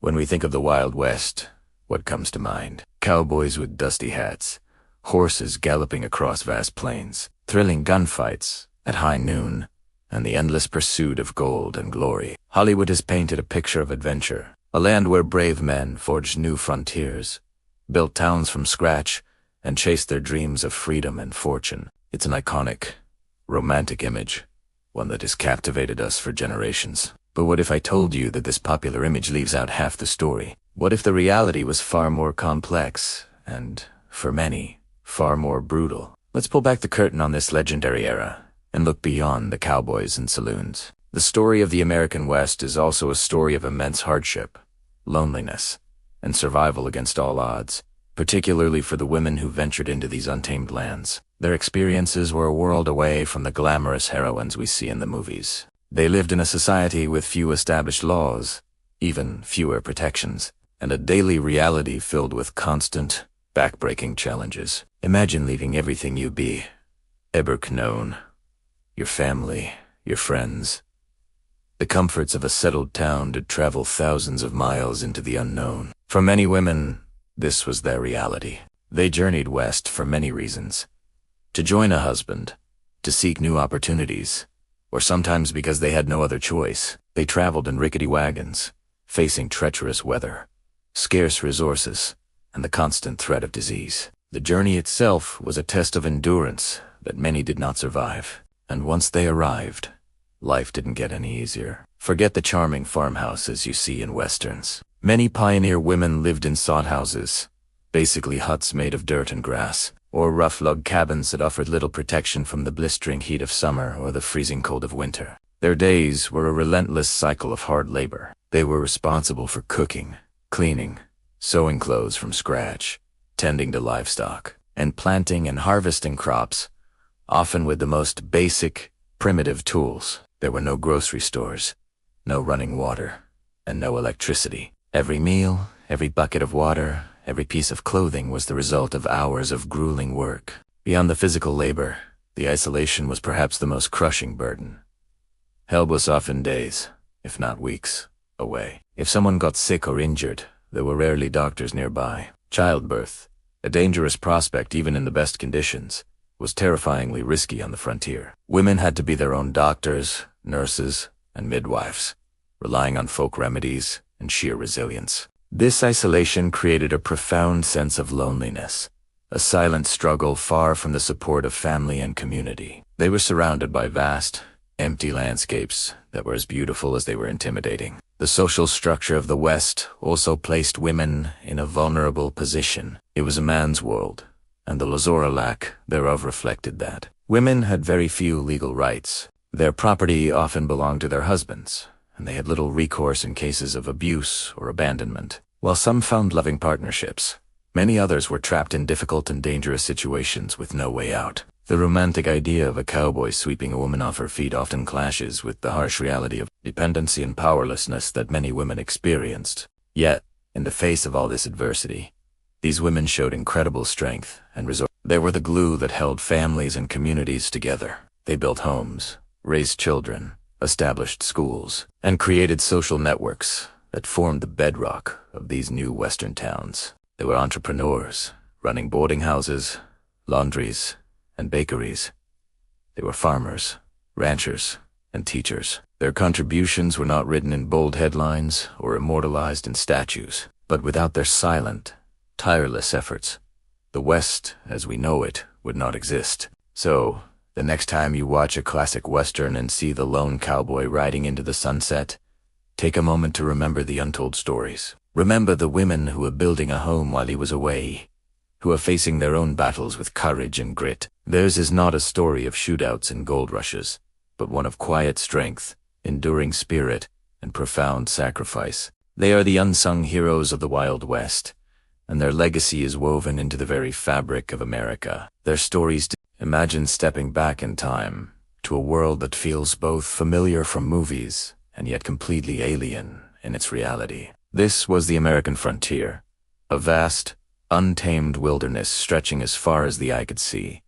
When we think of the Wild West, what comes to mind? Cowboys with dusty hats, horses galloping across vast plains, thrilling gunfights at high noon, and the endless pursuit of gold and glory. Hollywood has painted a picture of adventure, a land where brave men forged new frontiers, built towns from scratch, and chased their dreams of freedom and fortune. It's an iconic, romantic image, one that has captivated us for generations. But what if I told you that this popular image leaves out half the story? What if the reality was far more complex and, for many, far more brutal? Let's pull back the curtain on this legendary era and look beyond the cowboys and saloons. The story of the American West is also a story of immense hardship, loneliness, and survival against all odds, particularly for the women who ventured into these untamed lands. Their experiences were a world away from the glamorous heroines we see in the movies. They lived in a society with few established laws, even fewer protections, and a daily reality filled with constant, backbreaking challenges. Imagine leaving everything you ever known, your family, your friends, the comforts of a settled town, to travel thousands of miles into the unknown. For many women, this was their reality. They journeyed west for many reasons: to join a husband, to seek new opportunities, or sometimes because they had no other choice. They traveled in rickety wagons, facing treacherous weather, scarce resources, and the constant threat of disease. The journey itself was a test of endurance that many did not survive. And once they arrived, life didn't get any easier. Forget the charming farmhouses you see in westerns. Many pioneer women lived in sod houses, basically huts made of dirt and grass, or rough log cabins that offered little protection from the blistering heat of summer or the freezing cold of winter. Their days were a relentless cycle of hard labor. They were responsible for cooking, cleaning, sewing clothes from scratch, tending to livestock, and planting and harvesting crops, often with the most basic, primitive tools. There were no grocery stores, no running water, and no electricity. Every meal, every bucket of water, every piece of clothing was the result of hours of grueling work. Beyond the physical labor, the isolation was perhaps the most crushing burden. Help was often days, if not weeks, away. If someone got sick or injured, there were rarely doctors nearby. Childbirth, a dangerous prospect even in the best conditions, was terrifyingly risky on the frontier. Women had to be their own doctors, nurses, and midwives, relying on folk remedies and sheer resilience. This isolation created a profound sense of loneliness, a silent struggle far from the support of family and community. They were surrounded by vast, empty landscapes that were as beautiful as they were intimidating. The social structure of the West also placed women in a vulnerable position. It was a man's world, and the Lazora lack thereof reflected that. Women had very few legal rights. Their property often belonged to their husbands, and they had little recourse in cases of abuse or abandonment. While some found loving partnerships, many others were trapped in difficult and dangerous situations with no way out. The romantic idea of a cowboy sweeping a woman off her feet often clashes with the harsh reality of dependency and powerlessness that many women experienced. Yet, in the face of all this adversity, these women showed incredible strength and resolve. They were the glue that held families and communities together. They built homes, raised children, established schools, and created social networks that formed the bedrock of these new Western towns. They were entrepreneurs, running boarding houses, laundries, and bakeries. They were farmers, ranchers, and teachers. Their contributions were not written in bold headlines or immortalized in statues, but without their silent, tireless efforts, the West, as we know it, would not exist. So, the next time you watch a classic Western and see the lone cowboy riding into the sunset, take a moment to remember the untold stories. Remember the women who were building a home while he was away, who are facing their own battles with courage and grit. Theirs is not a story of shootouts and gold rushes, but one of quiet strength, enduring spirit, and profound sacrifice. They are the unsung heroes of the Wild West, and their legacy is woven into the very fabric of America. Their stories. Imagine stepping back in time to a world that feels both familiar from movies and yet completely alien in its reality. This was the American frontier, a vast, untamed wilderness stretching as far as the eye could see.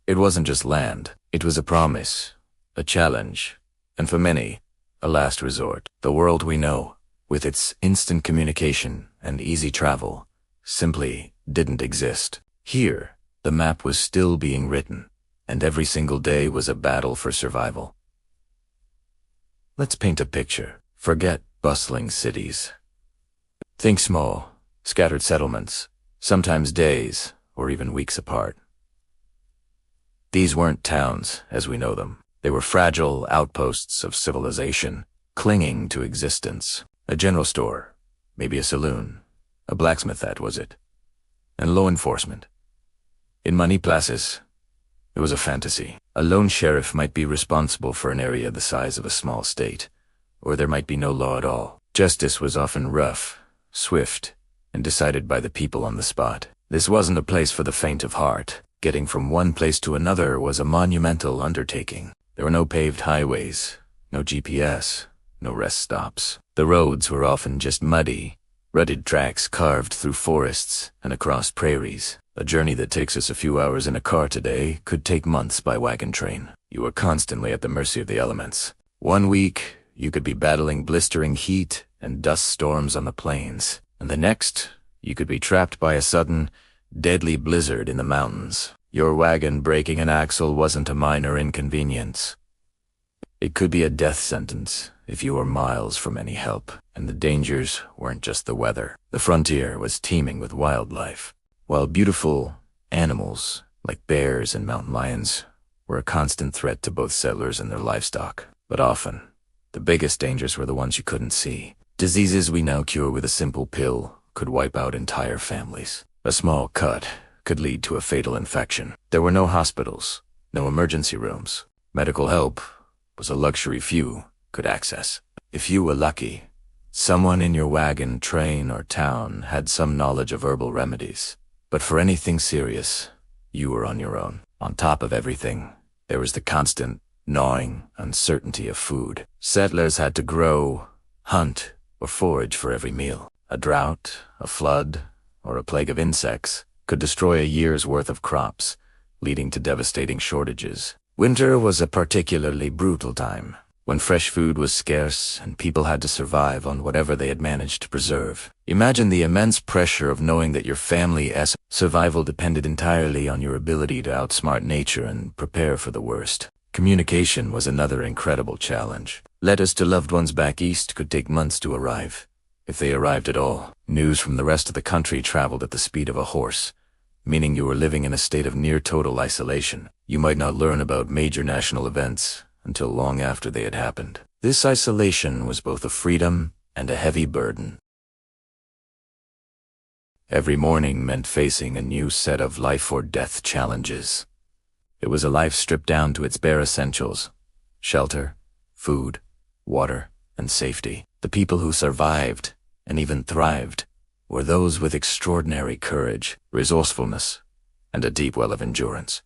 It wasn't just land, it was a promise, a challenge, and for many, a last resort. The world we know, with its instant communication and easy travel, simply didn't exist. Here, the map was still being written, and every single day was a battle for survival. Let's paint a picture. Forget bustling cities. Think small, scattered settlements, sometimes days or even weeks apart. These weren't towns as we know them. They were fragile outposts of civilization, clinging to existence. A general store, maybe a saloon, a blacksmith, that was it. And law enforcement. In money places, it was a fantasy. A lone sheriff might be responsible for an area the size of a small state, or there might be no law at all. Justice was often rough, swift, and decided by the people on the spot. This wasn't a place for the faint of heart. Getting from one place to another was a monumental undertaking. There were no paved highways, no GPS, no rest stops. The roads were often just muddy, rutted tracks carved through forests and across prairies. A journey that takes us a few hours in a car today could take months by wagon train. You were constantly at the mercy of the elements. One week, you could be battling blistering heat and dust storms on the plains, and the next, you could be trapped by a sudden, deadly blizzard in the mountains. Your wagon breaking an axle wasn't a minor inconvenience. It could be a death sentence if you were miles from any help, and the dangers weren't just the weather. The frontier was teeming with wildlife. While beautiful animals, like bears and mountain lions, were a constant threat to both settlers and their livestock. But often, the biggest dangers were the ones you couldn't see. Diseases we now cure with a simple pill could wipe out entire families. A small cut could lead to a fatal infection. There were no hospitals, no emergency rooms. Medical help was a luxury few could access. If you were lucky, someone in your wagon, train, or town had some knowledge of herbal remedies. But for anything serious, you were on your own. On top of everything, there was the constant, gnawing uncertainty of food. Settlers had to grow, hunt, or forage for every meal. A drought, a flood, or a plague of insects could destroy a year's worth of crops, leading to devastating shortages. Winter was a particularly brutal time, when fresh food was scarce and people had to survive on whatever they had managed to preserve. Imagine the immense pressure of knowing that your family's survival depended entirely on your ability to outsmart nature and prepare for the worst. Communication was another incredible challenge. Letters to loved ones back east could take months to arrive, if they arrived at all. News from the rest of the country traveled at the speed of a horse, meaning you were living in a state of near total isolation. You might not learn about major national events until long after they had happened. This isolation was both a freedom and a heavy burden. Every morning meant facing a new set of life-or-death challenges. It was a life stripped down to its bare essentials: shelter, food, water, and safety. The people who survived, and even thrived, were those with extraordinary courage, resourcefulness, and a deep well of endurance.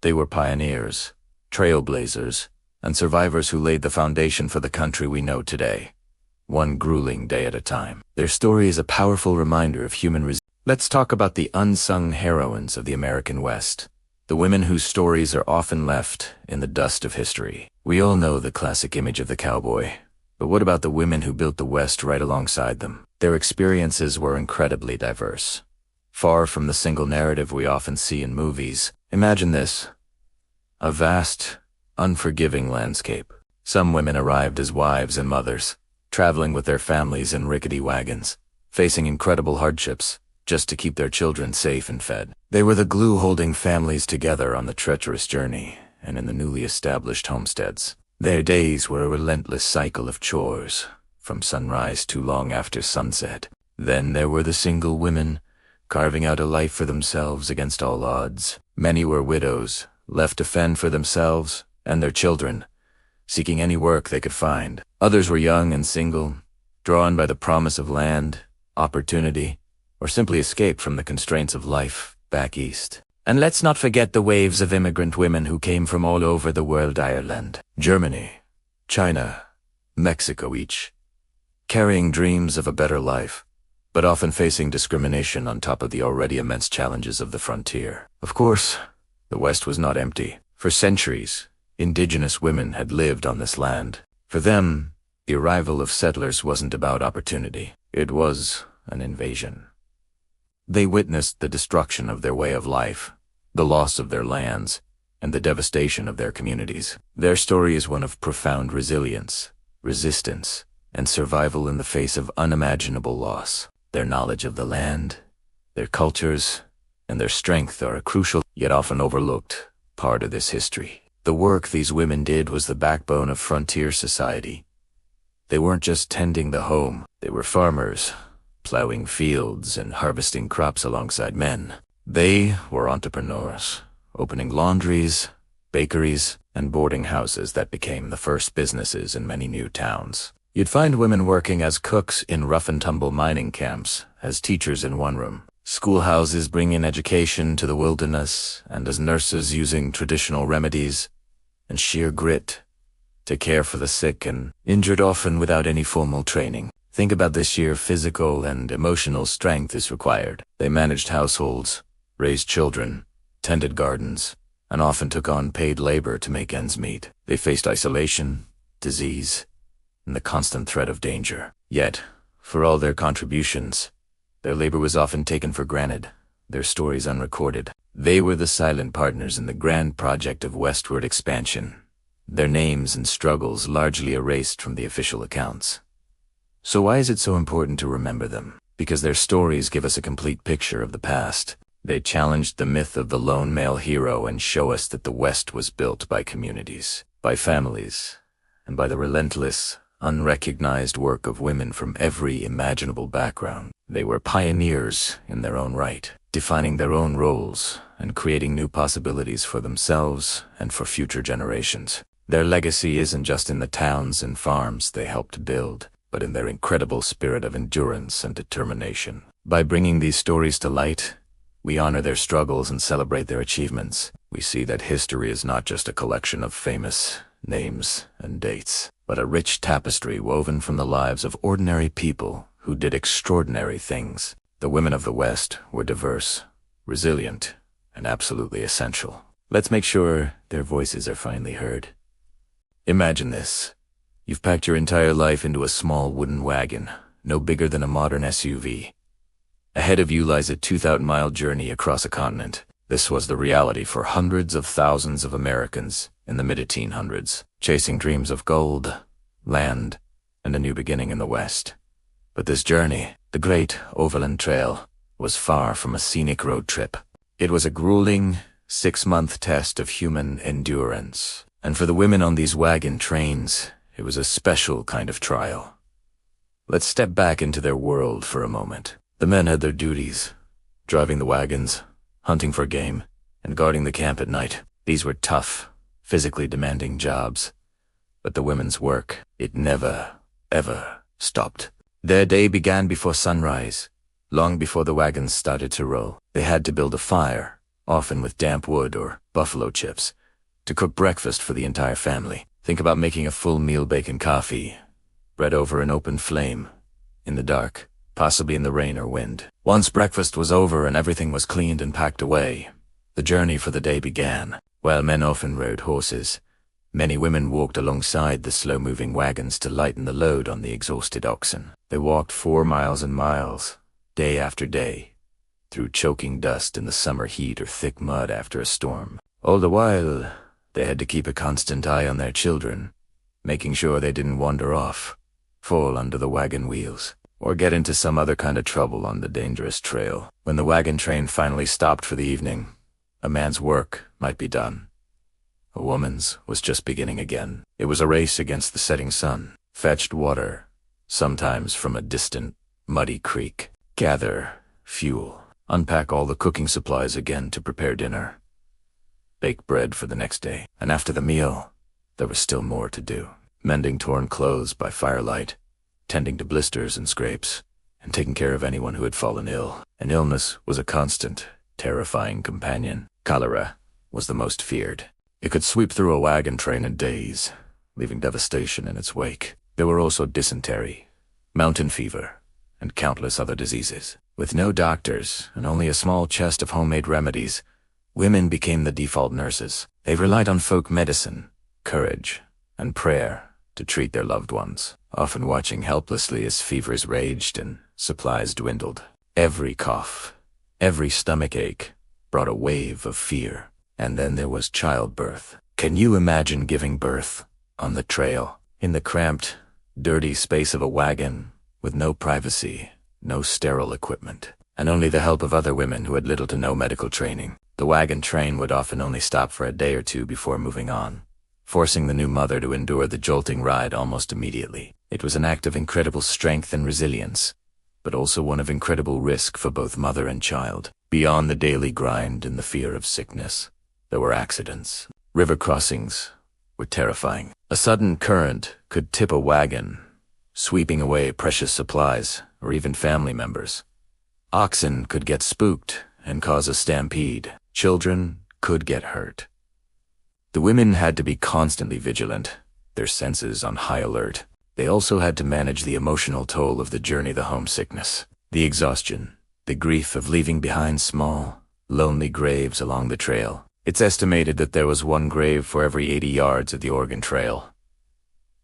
They were pioneers, trailblazers, and survivors who laid the foundation for the country we know today, one grueling day at a time. Their story is a powerful reminder of human resilience. Let's talk about the unsung heroines of the American West, the women whose stories are often left in the dust of history. We all know the classic image of the cowboy, but what about the women who built the West right alongside them? Their experiences were incredibly diverse. Far from the single narrative we often see in movies. Imagine this: a vast, unforgiving landscape. Some women arrived as wives and mothers, traveling with their families in rickety wagons, facing incredible hardships just to keep their children safe and fed. They were the glue holding families together on the treacherous journey and in the newly established homesteads. Their days were a relentless cycle of chores, from sunrise to long after sunset. Then there were the single women, carving out a life for themselves against all odds. Many were widows, left to fend for themselves and their children, seeking any work they could find. Others were young and single, drawn by the promise of land, opportunity, or simply escape from the constraints of life back east. And let's not forget the waves of immigrant women who came from all over the world: Ireland, Germany, China, Mexico each, carrying dreams of a better life, but often facing discrimination on top of the already immense challenges of the frontier. Of course, the West was not empty. For centuries, indigenous women had lived on this land. For them, The arrival of settlers wasn't about opportunity. It was an invasion. They witnessed the destruction of their way of life, the loss of their lands, and the devastation of their communities. Their story is one of profound resilience, resistance, and survival in the face of unimaginable loss. Their knowledge of the land, their cultures, and their strength are a crucial, yet often overlooked, part of this history. The work these women did was the backbone of frontier society. They weren't just tending the home, they were farmers, plowing fields and harvesting crops alongside men. They were entrepreneurs, opening laundries, bakeries, and boarding houses that became the first businesses in many new towns. You'd find women working as cooks in rough-and-tumble mining camps, as teachers in one room, schoolhouses bringing education to the wilderness, and as nurses using traditional remedies and sheer grit to care for the sick and injured, often without any formal training. Think about the sheer physical and emotional strength is required. They managed households, raised children, tended gardens, and often took on paid labor to make ends meet. They faced isolation, disease, and the constant threat of danger. Yet, for all their contributions, their labor was often taken for granted, their stories unrecorded. They were the silent partners in the grand project of westward expansion, their names and struggles largely erased from the official accounts. So why is it so important to remember them? Because their stories give us a complete picture of the past. They challenged the myth of the lone male hero and show us that the West was built by communities, by families, and by the relentless, unrecognized work of women from every imaginable background. They were pioneers in their own right, defining their own roles and creating new possibilities for themselves and for future generations. Their legacy isn't just in the towns and farms they helped build, but in their incredible spirit of endurance and determination. By bringing these stories to light, we honor their struggles and celebrate their achievements. We see that history is not just a collection of famous names and dates, but a rich tapestry woven from the lives of ordinary people who did extraordinary things. The women of the West were diverse, resilient, and absolutely essential. Let's make sure their voices are finally heard. Imagine this. You've packed your entire life into a small wooden wagon, no bigger than a modern SUV. Ahead of you lies a 2,000-mile journey across a continent. This was the reality for hundreds of thousands of Americans in the mid-1800s, chasing dreams of gold, land, and a new beginning in the West. But this journey, the Great Overland Trail, was far from a scenic road trip. It was a grueling, 6-month test of human endurance. And for the women on these wagon trains, it was a special kind of trial. Let's step back into their world for a moment. The men had their duties, driving the wagons, hunting for game, and guarding the camp at night. These were tough, physically demanding jobs. But the women's work, it never, ever stopped. Their day began before sunrise, long before the wagons started to roll. They had to build a fire, often with damp wood or buffalo chips, to cook breakfast for the entire family. Think about making a full meal, bacon, coffee, bread over an open flame, in the dark, possibly in the rain or wind. Once breakfast was over and everything was cleaned and packed away, the journey for the day began. While men often rode horses, many women walked alongside the slow-moving wagons to lighten the load on the exhausted oxen. They walked 4 miles and miles, day after day, through choking dust in the summer heat or thick mud after a storm. All the while, they had to keep a constant eye on their children, making sure they didn't wander off, fall under the wagon wheels, or get into some other kind of trouble on the dangerous trail. When the wagon train finally stopped for the evening, a man's work might be done. A woman's was just beginning again. It was a race against the setting sun. Fetched water, sometimes from a distant, muddy creek. Gather fuel. Unpack all the cooking supplies again to prepare dinner. Bake bread for the next day. And after the meal, there was still more to do. Mending torn clothes by firelight, tending to blisters and scrapes, and taking care of anyone who had fallen ill. An illness was a constant, terrifying companion. Cholera was the most feared. It could sweep through a wagon train in days, leaving devastation in its wake. There were also dysentery, mountain fever, and countless other diseases. With no doctors and only a small chest of homemade remedies, women became the default nurses. They relied on folk medicine, courage, and prayer to treat their loved ones. often watching helplessly as fevers raged and supplies dwindled. Every cough, every stomach ache brought a wave of fear. And then there was childbirth. Can you imagine giving birth on the trail, in the cramped, dirty space of a wagon, with no privacy, no sterile equipment, and only the help of other women who had little to no medical training? The wagon train would often only stop for a day or two before moving on, forcing the new mother to endure the jolting ride almost immediately. It was an act of incredible strength and resilience, but also one of incredible risk for both mother and child. Beyond the daily grind and the fear of sickness, there were accidents. River crossings were terrifying. A sudden current could tip a wagon, sweeping away precious supplies or even family members. Oxen could get spooked and cause a stampede. Children could get hurt. The women had to be constantly vigilant, their senses on high alert. They also had to manage the emotional toll of the journey, the homesickness, the exhaustion, the grief of leaving behind small, lonely graves along the trail. It's estimated that there was one grave for every 80 yards of the Oregon Trail.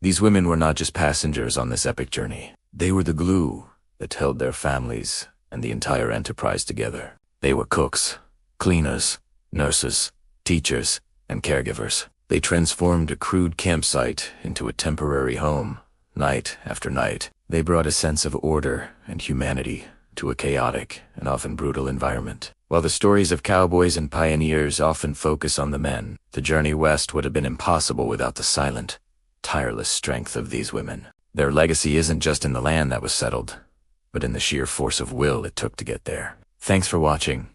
These women were not just passengers on this epic journey. They were the glue that held their families and the entire enterprise together. They were cooks, cleaners, nurses, teachers, and caregivers. They transformed a crude campsite into a temporary home, night after night. They brought a sense of order and humanity to a chaotic and often brutal environment. While the stories of cowboys and pioneers often focus on the men, the journey west would have been impossible without the silent, tireless strength of these women. Their legacy isn't just in the land that was settled, but in the sheer force of will it took to get there. Thanks for watching,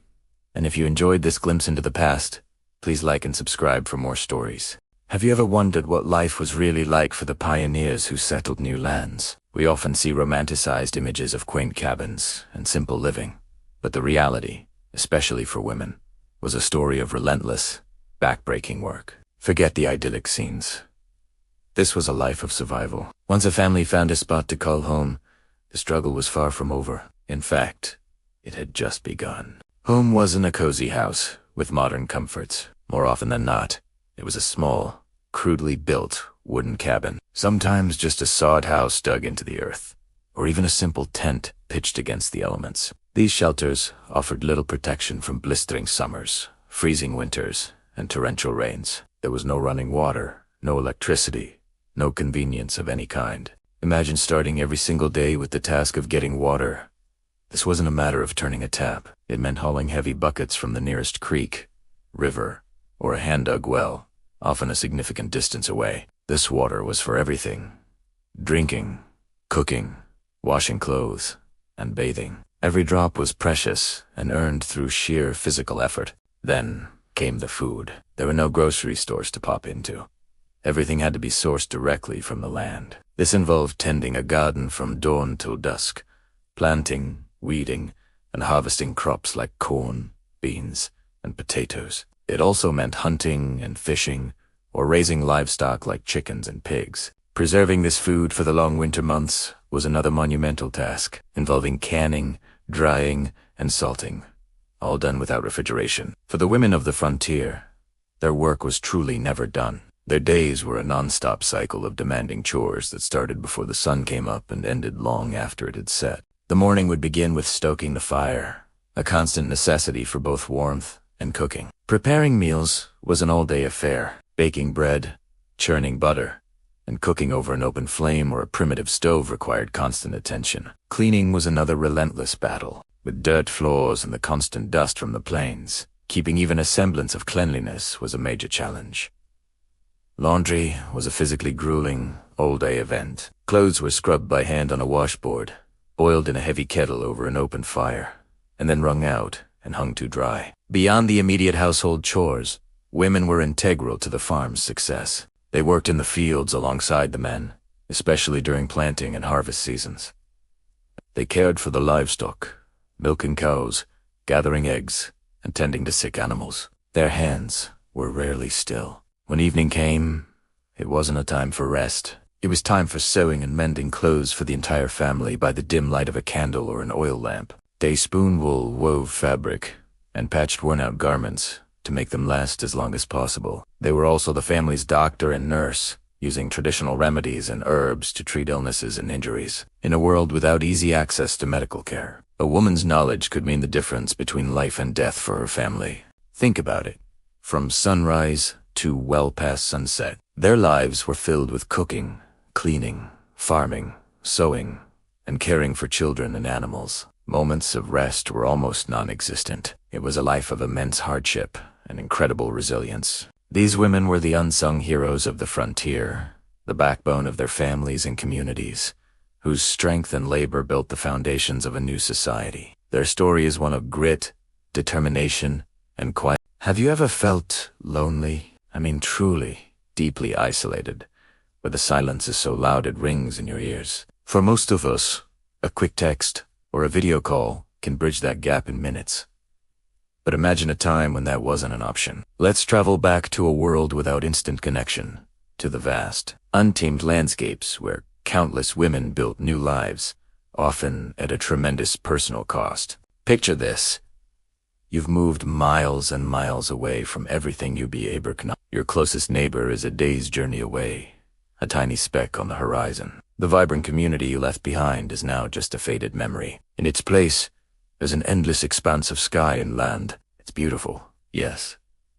and if you enjoyed this glimpse into the past, please like and subscribe for more stories. Have you ever wondered what life was really like for the pioneers who settled new lands? We often see romanticized images of quaint cabins and simple living, but the reality, especially for women, was a story of relentless, backbreaking work. Forget the idyllic scenes. This was a life of survival. Once a family found a spot to call home, the struggle was far from over. In fact, it had just begun. Home wasn't a cozy house with modern comforts. More often than not, it was a small, crudely built wooden cabin, sometimes just a sod house dug into the earth, or even a simple tent pitched against the elements. These shelters offered little protection from blistering summers, freezing winters, and torrential rains. There was no running water, no electricity, no convenience of any kind. Imagine starting every single day with the task of getting water. This wasn't a matter of turning a tap. It meant hauling heavy buckets from the nearest creek, river, or a hand-dug well, often a significant distance away. This water was for everything: drinking, cooking, washing clothes, and bathing. Every drop was precious and earned through sheer physical effort. Then came the food. There were no grocery stores to pop into. Everything had to be sourced directly from the land. This involved tending a garden from dawn till dusk, planting, weeding, and harvesting crops like corn, beans, and potatoes. It also meant hunting and fishing, or raising livestock like chickens and pigs. Preserving this food for the long winter months was another monumental task, involving canning, drying, and salting, all done without refrigeration. For the women of the frontier, their work was truly never done. Their days were a non-stop cycle of demanding chores that started before the sun came up and ended long after it had set. The morning would begin with stoking the fire, a constant necessity for both warmth and cooking. Preparing meals was an all-day affair. Baking bread, churning butter, and cooking over an open flame or a primitive stove required constant attention. Cleaning was another relentless battle. With dirt floors and the constant dust from the plains, keeping even a semblance of cleanliness was a major challenge. Laundry was a physically grueling, all-day event. Clothes were scrubbed by hand on a washboard, boiled in a heavy kettle over an open fire, and then wrung out and hung to dry. Beyond the immediate household chores, women were integral to the farm's success. They worked in the fields alongside the men, especially during planting and harvest seasons. They cared for the livestock, milking cows, gathering eggs, and tending to sick animals. Their hands were rarely still. When evening came, it wasn't a time for rest. It was time for sewing and mending clothes for the entire family by the dim light of a candle or an oil lamp. They spoon wool, wove fabric, and patched worn-out garments to make them last as long as possible. They were also the family's doctor and nurse, using traditional remedies and herbs to treat illnesses and injuries. In a world without easy access to medical care, a woman's knowledge could mean the difference between life and death for her family. Think about it. From sunrise to well past sunset, their lives were filled with cooking, cleaning, farming, sewing, and caring for children and animals. Moments of rest were almost non-existent. It was a life of immense hardship and incredible resilience. These women were the unsung heroes of the frontier, the backbone of their families and communities, whose strength and labor built the foundations of a new society. Their story is one of grit, determination, and quiet. Have you ever felt lonely? I mean, truly, deeply isolated, where the silence is so loud it rings in your ears? For most of us, a quick text or a video call can bridge that gap in minutes. But imagine a time when that wasn't an option. Let's travel back to a world without instant connection, to the vast, untamed landscapes where countless women built new lives, often at a tremendous personal cost. Picture this. You've moved miles and miles away from everything you be able to know. Your closest neighbor is a day's journey away, a tiny speck on the horizon. The vibrant community you left behind is now just a faded memory. In its place, there's an endless expanse of sky and land. It's beautiful, yes,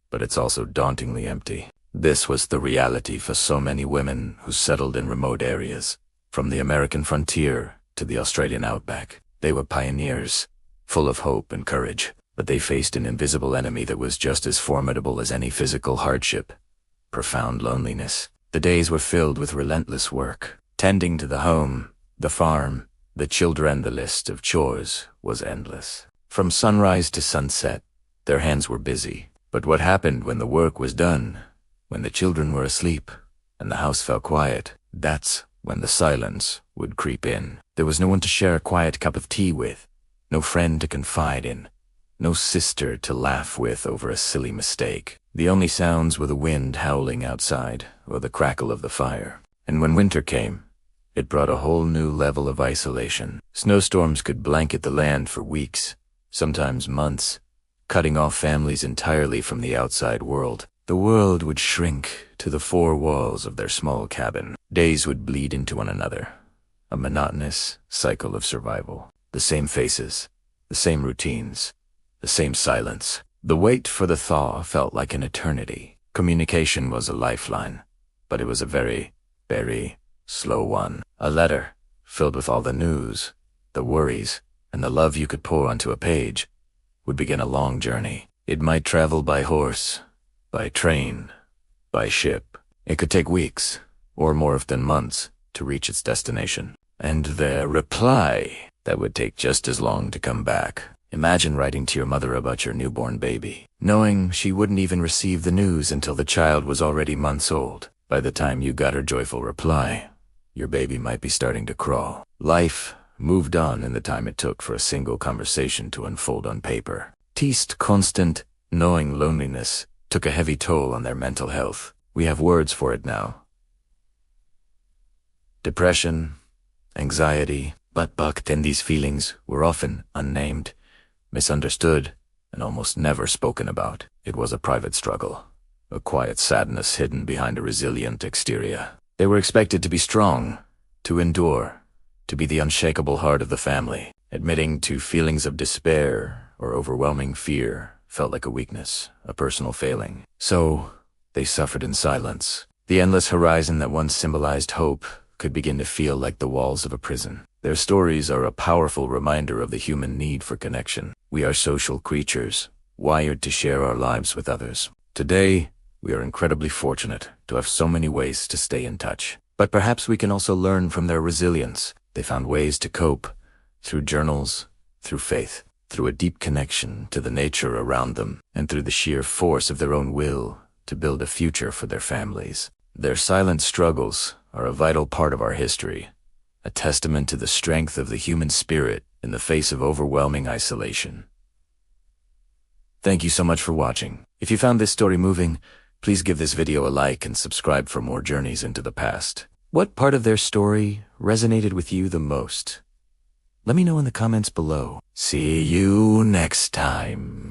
but it's also dauntingly empty. This was the reality for so many women who settled in remote areas. From the American frontier to the Australian outback, they were pioneers, full of hope and courage, but they faced an invisible enemy that was just as formidable as any physical hardship: profound loneliness. The days were filled with relentless work. Tending to the home, the farm, the children. The list of chores was endless. From sunrise to sunset, their hands were busy. But what happened when the work was done? When the children were asleep and the house fell quiet, that's when the silence would creep in. There was no one to share a quiet cup of tea with, no friend to confide in, no sister to laugh with over a silly mistake. The only sounds were the wind howling outside or the crackle of the fire. And when winter came, it brought a whole new level of isolation. Snowstorms could blanket the land for weeks, sometimes months, cutting off families entirely from the outside world. The world would shrink to the four walls of their small cabin. Days would bleed into one another, a monotonous cycle of survival. The same faces, the same routines, the same silence. The wait for the thaw felt like an eternity. Communication was a lifeline, but it was a very slow one. A letter, filled with all the news, the worries, and the love you could pour onto a page, would begin a long journey. It might travel by horse, by train, by ship. It could take weeks, or more often months, to reach its destination. And their reply, that would take just as long to come back. Imagine writing to your mother about your newborn baby, knowing she wouldn't even receive the news until the child was already months old. By the time you got her joyful reply, your baby might be starting to crawl. Life moved on in the time it took for a single conversation to unfold on paper. Teased constant, knowing loneliness took a heavy toll on their mental health. We have words for it now. Depression, anxiety, but back then these feelings were often unnamed, misunderstood, and almost never spoken about. It was a private struggle, a quiet sadness hidden behind a resilient exterior. They were expected to be strong, to endure, to be the unshakable heart of the family. Admitting to feelings of despair or overwhelming fear felt like a weakness, a personal failing. So, they suffered in silence. The endless horizon that once symbolized hope could begin to feel like the walls of a prison. Their stories are a powerful reminder of the human need for connection. We are social creatures, wired to share our lives with others. Today, we are incredibly fortunate to have so many ways to stay in touch. But perhaps we can also learn from their resilience. They found ways to cope, through journals, through faith, through a deep connection to the nature around them, and through the sheer force of their own will to build a future for their families. Their silent struggles are a vital part of our history, a testament to the strength of the human spirit in the face of overwhelming isolation. Thank you so much for watching. If you found this story moving, please give this video a like and subscribe for more journeys into the past. What part of their story resonated with you the most? Let me know in the comments below. See you next time.